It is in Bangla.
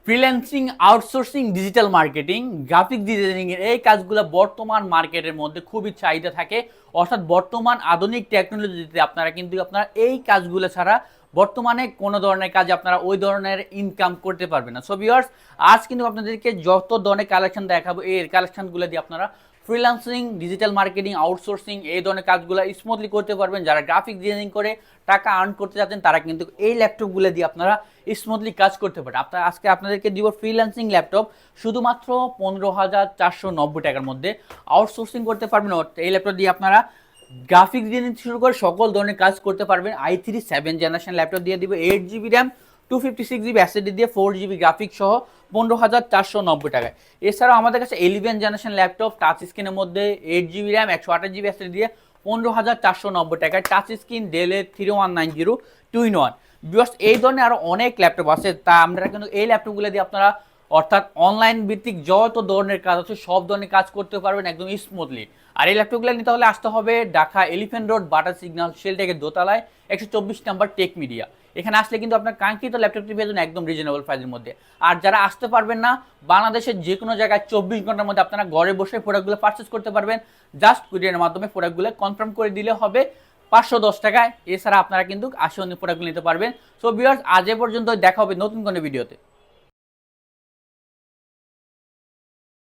Freelancing, outsourcing, digital marketing, graphic designing এর এই কাজগুলো বর্তমান মার্কেটের মধ্যে খুবই চাহিদা থাকে। অর্থাৎ বর্তমান আধুনিক টেকনোলজিতে আপনারা এই কাজগুলো ছাড়া বর্তমানে কোনো ধরনের কাজ আপনারা ওই ধরনের ইনকাম করতে পারবেন না। সো ভিউয়ার্স, আজ কিন্তু আপনাদেরকে যত ধরনের কালেকশন দেখাবো এই কালেকশনগুলো দিয়ে আপনারা ফ্রিল্যান্সিং, ডিজিটাল মার্কেটিং, আউটসোর্সিং এই ধরনের কাজগুলো স্মুথলি করতে পারবেন। যারা গ্রাফিক ডিজাইনিং করে টাকা আর্ন করতে চাচ্ছেন তারা কিন্তু এই ল্যাপটপগুলো দিয়ে আপনারা স্মুথলি কাজ করতে পারেন। আজকে আপনাদেরকে দিব ফ্রিল্যান্সিং ল্যাপটপ শুধুমাত্র 15,490 টাকার মধ্যে। আউটসোর্সিং করতে পারবেন এই ল্যাপটপ দিয়ে আপনারা গ্রাফিক ডিজাইনিং শুরু করে সকল ধরনের কাজ করতে পারবেন। i3 7 জেনারেশন ল্যাপটপ দিয়ে দিব 8 GB র্যাম, 256 GB এসএসডি দিয়ে 4 GB গ্রাফিক সহ 15,490 টাকায়। এছাড়াও আমাদের কাছে 11 জেনারেশন ল্যাপটপ টাচ স্ক্রিনের মধ্যে 8 GB র্যাম, 128 GB এসএসডি দিয়ে 15,490 টাকায়। টাচ স্ক্রিন ডেলের 3190 2-in-1। ভিউয়ার্স, এই ধরনের আরও অনেক ল্যাপটপ আছে, তা আমরা কিন্তু এই ল্যাপটপগুলো দিয়ে আপনারা অর্থাৎ অনলাইন ভিত্তিক যত ধরনের কাজ আছে সব ধরনের কাজ করতে পারবেন একদম স্মুথলি। আর এই ল্যাপটপগুলো নিতে হলে আসতে হবে ঢাকা এলিফ্যান্ট রোড, বাটার সিগন্যাল, শেলটেকের দোতলায় 124 নম্বর টেক মিডিয়া। এখানে আসলে কিন্তু আপনার কাঙ্ক্ষিত ল্যাপটপটি পেয়ে যাবেন একদম রিজনেবল প্রাইসের মধ্যে। আর যারা আসতে পারবেন না, বাংলাদেশের যে কোনো জায়গায় 24 ঘন্টার মধ্যে আপনারা ঘরে বসে প্রোডাক্টগুলো পারচেস করতে পারবেন। জাস্ট কুরিয়ারের মাধ্যমে প্রোডাক্টগুলো কনফার্ম করে দিলে হবে 510 টাকায়। এছাড়া আপনারা কিন্তু আসে অন্য প্রোডাক্টগুলো নিতে পারবেন। সো ভিউয়ার্স, আজ এ পর্যন্ত, দেখা হবে নতুন কোনো ভিডিওতে।